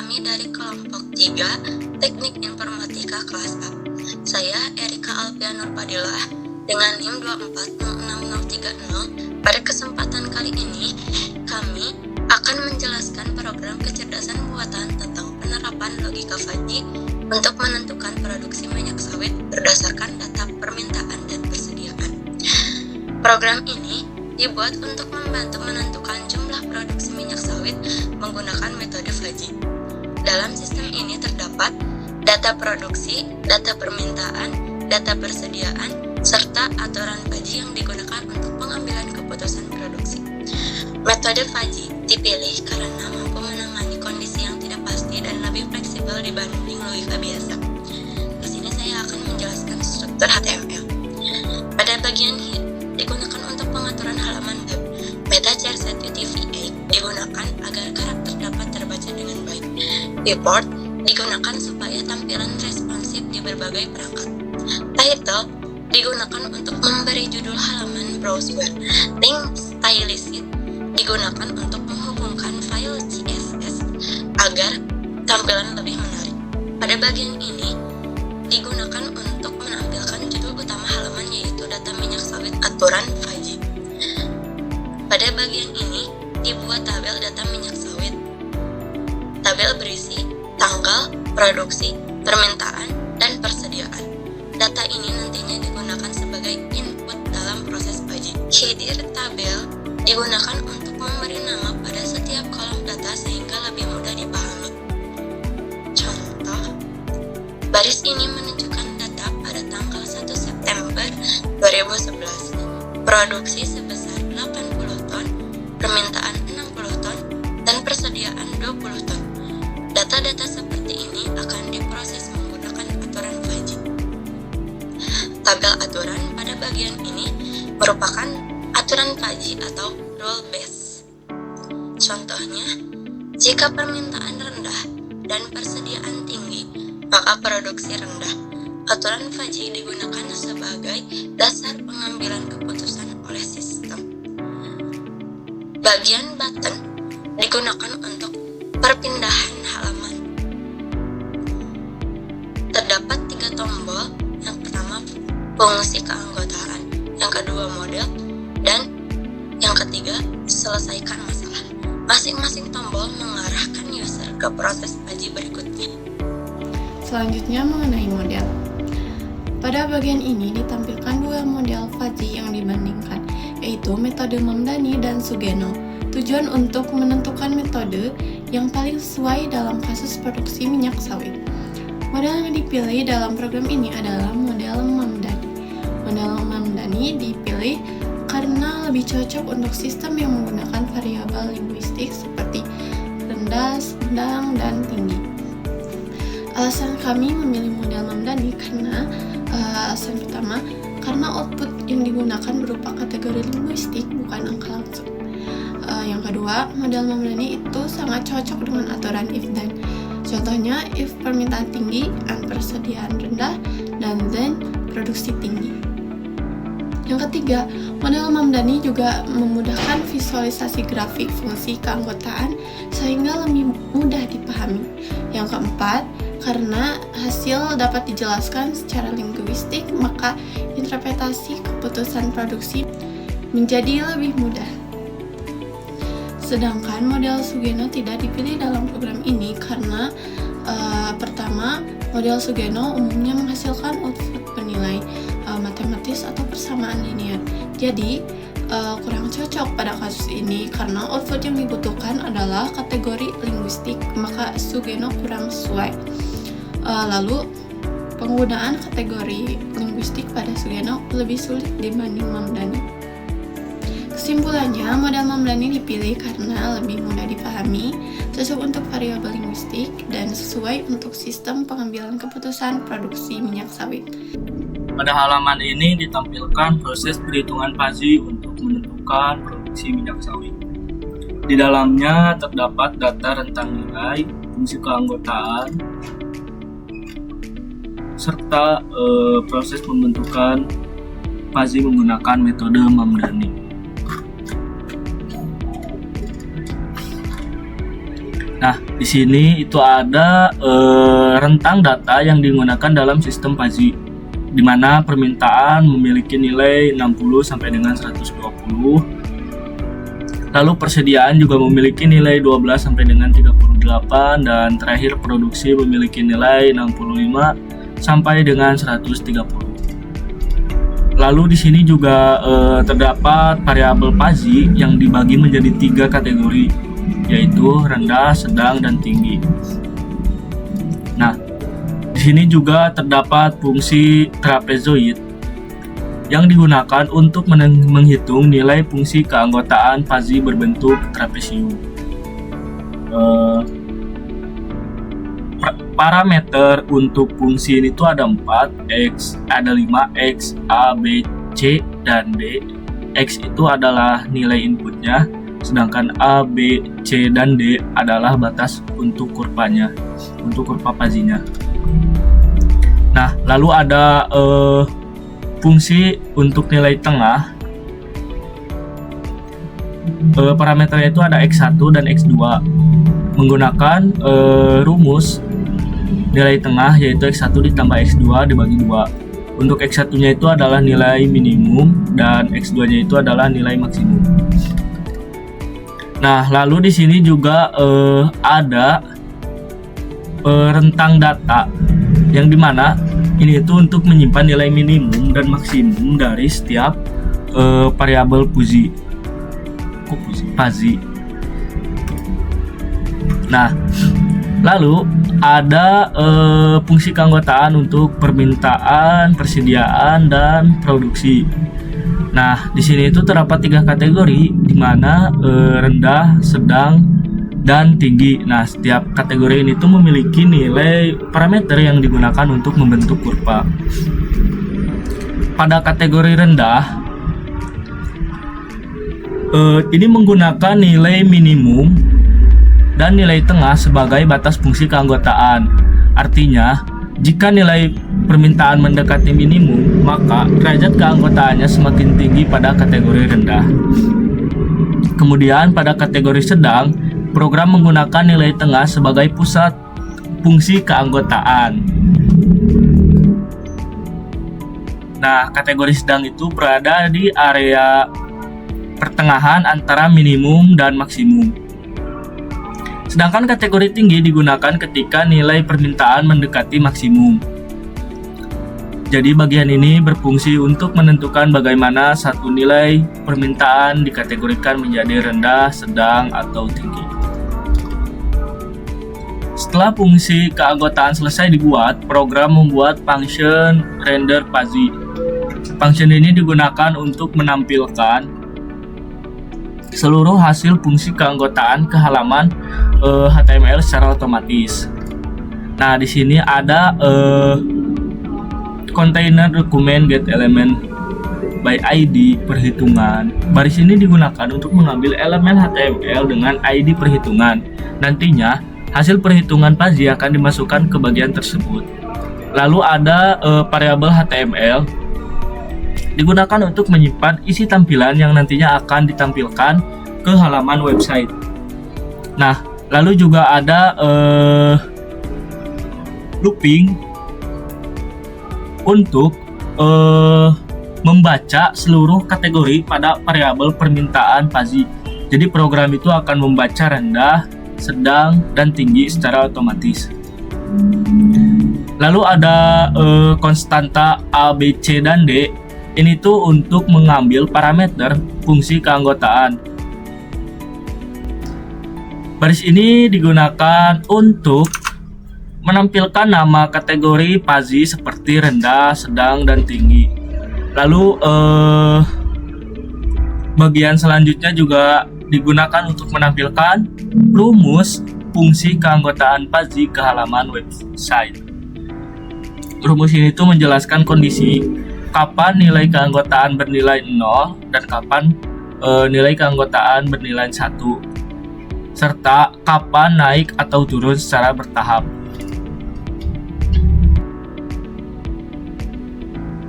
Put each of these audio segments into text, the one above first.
kami dari kelompok 3 Teknik Informatika kelas A. Saya Erika Alvia Nurpadilah dengan NIM 2406030. Pada kesempatan kali ini, kami akan menjelaskan program kecerdasan buatan tentang penerapan logika Fuzzy untuk menentukan produksi minyak sawit berdasarkan data permintaan dan persediaan. Program ini dibuat untuk membantu menentukan jumlah produksi minyak sawit menggunakan metode Fuzzy. Dalam sistem ini terdapat data produksi, data permintaan, data persediaan, serta aturan Fuzzy yang digunakan untuk pengambilan keputusan produksi. Metode Fuzzy dipilih karena mampu menangani kondisi yang tidak pasti dan lebih fleksibel dibanding logika biasa. Di sini saya akan menjelaskan struktur HTML. Pada bagian head digunakan untuk pengaturan halaman web. Meta charset UTF-8 digunakan agar karakter dapat terbaca dengan baik. Report digunakan supaya tampilan responsif di berbagai perangkat. Title digunakan untuk memberi judul halaman browser. Link stylist digunakan untuk menghubungkan file CSS agar tampilan lebih menarik. Pada bagian ini digunakan untuk menampilkan judul utama halaman yaitu data minyak sawit aturan Fuzzy. Pada bagian ini dibuat tabel data minyak sawit. Tabel berisi tanggal, produksi, permintaan, dan persediaan. Data ini nantinya digunakan sebagai input dalam proses Fuzzy. Header tabel digunakan untuk memberi nama pada setiap kolom data sehingga lebih mudah dipahami. Contoh, baris ini menunjukkan data pada tanggal 1 September 2011. Produksi sebesar 80 ton, permintaan 60 ton, dan persediaan 20 ton. Data-data seperti ini akan diproses menggunakan aturan Fuzzy. Tabel aturan pada bagian ini merupakan aturan Fuzzy atau rule base. Contohnya, jika permintaan rendah dan persediaan tinggi, maka produksi rendah. Aturan Fuzzy digunakan sebagai dasar pengambilan keputusan oleh sistem. Bagian button digunakan untuk perpindahan halaman. Terdapat 3 tombol. Yang pertama, fungsi keanggotaan. Yang kedua, model. Dan yang ketiga, selesaikan masalah. Masing-masing tombol mengarahkan user ke proses Fuzzy berikutnya. Selanjutnya mengenai model. Pada bagian ini ditampilkan 2 model Fuzzy yang dibandingkan, yaitu metode Mamdani dan Sugeno. Tujuan untuk menentukan metode yang paling sesuai dalam kasus produksi minyak sawit. Model yang dipilih dalam program ini adalah model Mamdani. Model Mamdani dipilih karena lebih cocok untuk sistem yang menggunakan variabel linguistik seperti rendah, sedang, dan tinggi. Alasan kami memilih model Mamdani karena alasan pertama, karena output yang digunakan berupa kategori linguistik bukan angka langsung. Yang kedua, model Mamdani itu sangat cocok dengan aturan if dan. Contohnya, if permintaan tinggi dan persediaan rendah, dan then produksi tinggi. Yang ketiga, model Mamdani juga memudahkan visualisasi grafik fungsi keanggotaan sehingga lebih mudah dipahami. Yang keempat, karena hasil dapat dijelaskan secara linguistik, maka interpretasi keputusan produksi menjadi lebih mudah. Sedangkan model Sugeno tidak dipilih dalam program ini karena pertama, model Sugeno umumnya menghasilkan output bernilai matematis atau persamaan linear. Jadi, kurang cocok pada kasus ini karena output yang dibutuhkan adalah kategori linguistik, maka Sugeno kurang sesuai. Lalu, penggunaan kategori linguistik pada Sugeno lebih sulit dibanding Mamdani. Kesimpulannya, model Mamdani dipilih karena lebih mudah dipahami, cocok untuk variabel linguistik, dan sesuai untuk sistem pengambilan keputusan produksi minyak sawit. Pada halaman ini ditampilkan proses perhitungan Fuzzy untuk menentukan produksi minyak sawit. Di dalamnya terdapat data rentang nilai, fungsi keanggotaan, serta proses pembentukan Fuzzy menggunakan metode Mamdani. Nah, di sini itu ada rentang data yang digunakan dalam sistem PASI, di mana permintaan memiliki nilai 60 sampai dengan 120. Lalu persediaan juga memiliki nilai 12 sampai dengan 38, dan terakhir produksi memiliki nilai 65 sampai dengan 130. Lalu di sini juga terdapat variabel PASI yang dibagi menjadi 3 kategori, yaitu rendah, sedang, dan tinggi. Nah, di sini juga terdapat fungsi trapezoid yang digunakan untuk menghitung nilai fungsi keanggotaan PASI berbentuk trapesium. Parameter untuk fungsi ini tuh ada 4, X, ada 5, X, A, B, C, dan D. X itu adalah nilai inputnya, sedangkan A, B, C, dan D adalah batas untuk kurvanya, untuk kurva PASI-nya. Nah, lalu ada fungsi untuk nilai tengah. Parameternya itu ada X1 dan X2 menggunakan rumus nilai tengah, yaitu X1 ditambah X2 dibagi 2. Untuk X1 nya itu adalah nilai minimum dan X2 nya itu adalah nilai maksimum. Nah, lalu di sini juga ada rentang data yang dimana ini itu untuk menyimpan nilai minimum dan maksimum dari setiap variabel PASI. Nah, lalu ada fungsi keanggotaan untuk permintaan, persediaan, dan produksi. Nah, di sini itu terdapat 3 kategori, di mana rendah, sedang, dan tinggi. Nah, setiap kategori ini tuh memiliki nilai parameter yang digunakan untuk membentuk kurva. Pada kategori rendah, ini menggunakan nilai minimum dan nilai tengah sebagai batas fungsi keanggotaan. Artinya, jika nilai permintaan mendekati minimum, maka derajat keanggotaannya semakin tinggi pada kategori rendah. Kemudian pada kategori sedang, program menggunakan nilai tengah sebagai pusat fungsi keanggotaan. Nah, kategori sedang itu berada di area pertengahan antara minimum dan maksimum. Sedangkan kategori tinggi digunakan ketika nilai permintaan mendekati maksimum. Jadi bagian ini berfungsi untuk menentukan bagaimana satu nilai permintaan dikategorikan menjadi rendah, sedang, atau tinggi. Setelah fungsi keanggotaan selesai dibuat, program membuat function render PASI. Function ini digunakan untuk menampilkan seluruh hasil fungsi keanggotaan ke halaman HTML secara otomatis. Nah, di sini ada container dokumen get element by ID perhitungan. Baris ini digunakan untuk mengambil elemen HTML dengan ID perhitungan. Nantinya hasil perhitungan PASI akan dimasukkan ke bagian tersebut. Lalu ada variabel HTML digunakan untuk menyimpan isi tampilan yang nantinya akan ditampilkan ke halaman website. Nah, lalu juga ada looping untuk membaca seluruh kategori pada variabel permintaan PASI. Jadi program itu akan membaca rendah, sedang, dan tinggi secara otomatis. Lalu ada konstanta A, B, C, dan D. Ini tuh untuk mengambil parameter fungsi keanggotaan. Baris ini digunakan untuk menampilkan nama kategori PASI seperti rendah, sedang, dan tinggi. Lalu bagian selanjutnya juga digunakan untuk menampilkan rumus fungsi keanggotaan PASI ke halaman website. Rumus ini tuh menjelaskan kondisi kapan nilai keanggotaan bernilai 0 dan kapan nilai keanggotaan bernilai 1, serta kapan naik atau turun secara bertahap.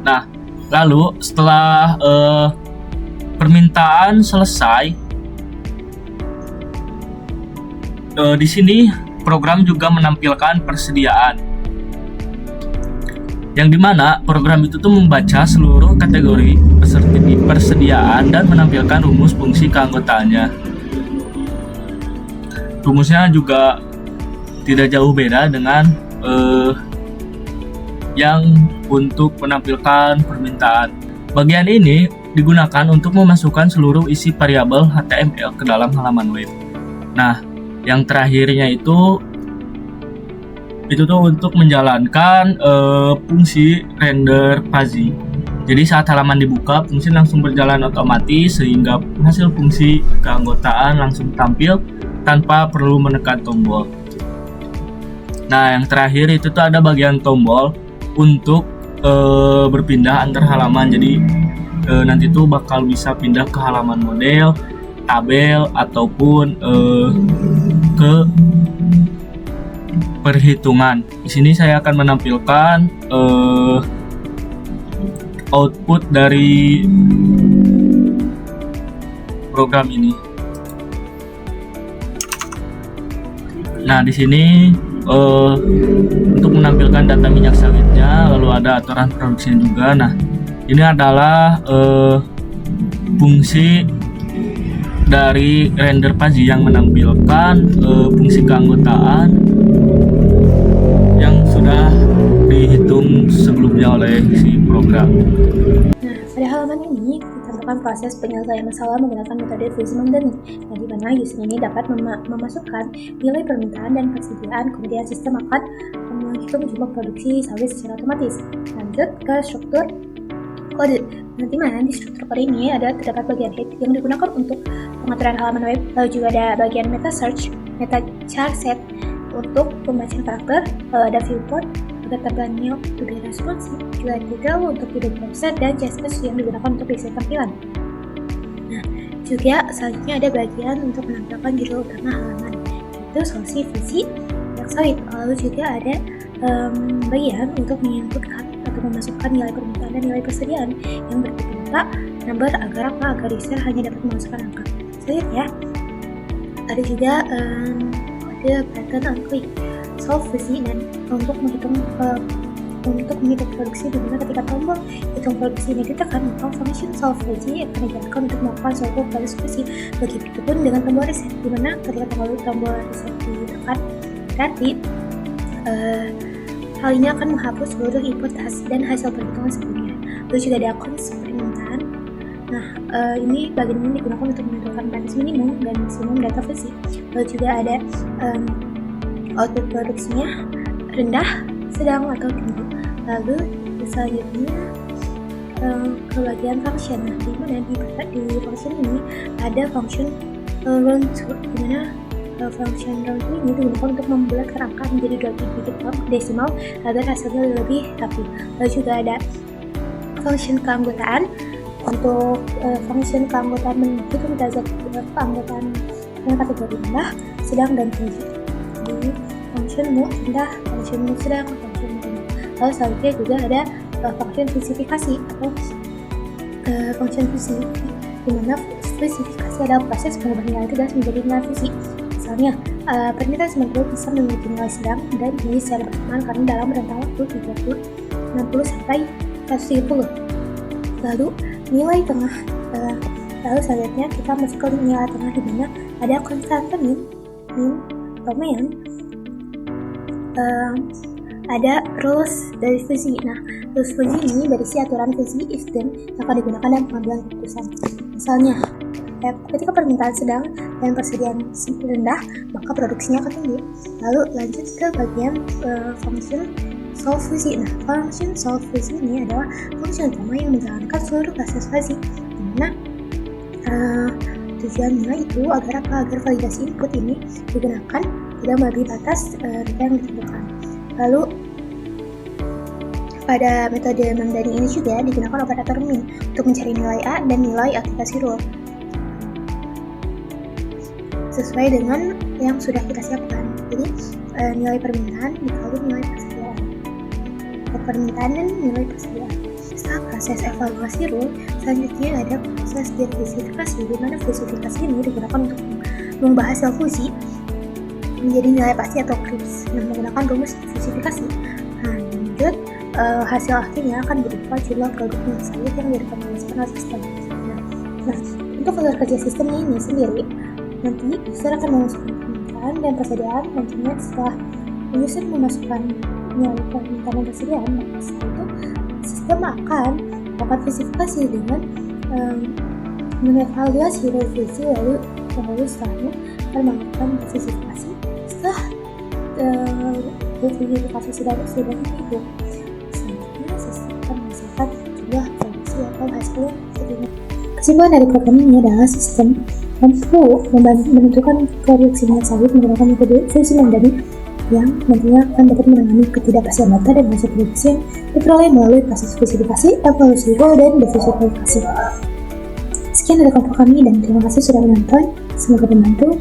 Nah, lalu setelah permintaan selesai, Di sini program juga menampilkan persediaan, yang dimana program itu tuh membaca seluruh kategori persediaan dan menampilkan rumus fungsi keanggotaannya. Rumusnya juga tidak jauh beda dengan yang untuk menampilkan permintaan. Bagian ini digunakan untuk memasukkan seluruh isi variabel HTML ke dalam halaman web. Nah, yang terakhirnya itu tuh untuk menjalankan fungsi render fuzzy. Jadi saat halaman dibuka, fungsi langsung berjalan otomatis sehingga hasil fungsi keanggotaan langsung tampil tanpa perlu menekan tombol. Nah, yang terakhir itu tuh ada bagian tombol untuk berpindah antar halaman. Jadi nanti tuh bakal bisa pindah ke halaman model, tabel, ataupun ke perhitungan. Di sini saya akan menampilkan output dari program ini. Nah, di sini untuk menampilkan data minyak sawitnya, lalu ada aturan produksinya juga. Nah, ini adalah fungsi dari render fuzzy yang menampilkan fungsi keanggotaan yang sudah dihitung sebelumnya oleh si program. Nah, pada halaman ini ditampilkan proses penyelesaian masalah menggunakan metode fuzzy memdani, di mana user ini dapat memasukkan nilai permintaan dan persediaan, kemudian sistem akan menghitung jumlah produksi sawit secara otomatis. Lanjut ke struktur kode. Nanti mana di struktur kode ini terdapat bagian head yang digunakan untuk pengaturan halaman web, lalu juga ada bagian meta search, meta char set untuk pembacaan karakter, ada viewport, ada thumbnail juga responsif, juga detail untuk video browser dan CSS yang digunakan untuk desain tampilan. Nah, juga selanjutnya ada bagian untuk menampilkan judul utama halaman, yaitu solusi visi minyak sawit. Lalu juga ada bagian untuk menginputkan atau memasukkan nilai permintaan dan nilai persediaan yang bertipe number agar user hanya dapat memasukkan angka. Selanjutnya ada juga ada button on click solve fuzzy dan untuk menghitung produksi, di mana ketika tombol hitung produksi ini ditekan, maka function solve fuzzy akan dijalankan untuk melakukan suatu produksi. Begitu pun dengan tombol reset, di mana ketika tombol reset ditekan, berarti hal ini akan menghapus seluruh input dan hasil perhitungan sebelumnya. Lalu juga ada cons permintaan. Nah, ini bagian ini digunakan untuk menentukan batas minimum dan maksimum data fuzzy. Lalu juga ada output produksinya rendah, sedang, atau tinggi. Lalu selanjutnya ke bagian function. Nah, di mana di function ini ada function round to, di mana function round to ini digunakan untuk membulatkan angka menjadi 2 digit desimal agar hasilnya lebih rapi. Lalu juga ada function keanggotaan. Untuk function keanggotaan menghitung derajat keanggotaan dengan kategori rendah, sedang, dan tinggi. Jadi function move rendah, function move sedang, function tinggi. Lalu selanjutnya juga ada function spesifikasi atau function fuzzy, di mana spesifikasi adalah proses mengubah nilai tugas menjadi nilai fuzzy. Misalnya, permintaan 90 bisa memiliki nilai sedang dan tinggi secara bersamaan karena dalam rentang waktu 30, 60 sampai 130. Lalu nilai tengah, lalu selanjutnya kita masuk ke nilai tengah, di mana ada konstanta min atau mean, ada rules dari fuzzy. Nah, rules fuzzy ini berisi aturan fuzzy if then yang akan digunakan dalam pengambilan keputusan. Misalnya, ketika permintaan sedang dan persediaan rendah, maka produksinya akan tinggi. Lalu lanjut ke bagian function solve fuzzy. Nah, function solve fuzzy ini adalah function utama yang menjalankan seluruh proses fuzzy, dimana tujuannya itu agar validasi input ini digunakan tidak melebihi batas data yang ditentukan. Lalu pada metode memdani ini juga digunakan operator min untuk mencari nilai A dan nilai aplikasi rule sesuai dengan yang sudah kita siapkan. Jadi nilai permintaan dikali nilai persediaan, permintaan dan nilai persediaan. Setelah proses evaluasi rule, selanjutnya ada proses divisifikasi, di mana divisifikasi ini digunakan untuk mengubah hasil fuzzy menjadi nilai pasti atau CRIPS. Nah, menggunakan rumus spesifikasi. Nah, lanjut, hasil akhirnya akan berupa jumlah produk minyak sawit yang direkomendasikan oleh sistem. Nah, untuk alur kerja sistem ini sendiri, nanti user akan memasukkan permintaan dan persediaan, nantinya setelah user memasukkan nilai permintaan dan persediaan, maka setelah itu sistem akan melakukan spesifikasi dengan mengevaluasi revisi lalu setelahnya akan melakukan spesifikasi. Setelah verifikasi sudah itu, selanjutnya sistem akan menghasilkan jumlah produksi atau hasil seperti. Kesimpulan dari program ini adalah sistem mampu menentukan produksi minyak sawit menggunakan metode fungsi mandiri yang nantinya akan dapat menangani ketidakpastian data dan hasil produksi yang diperoleh melalui proses spesifikasi, evaluasi role, dan diversifikasi. Sekian dari kelompok kami dan terima kasih sudah menonton. Semoga membantu.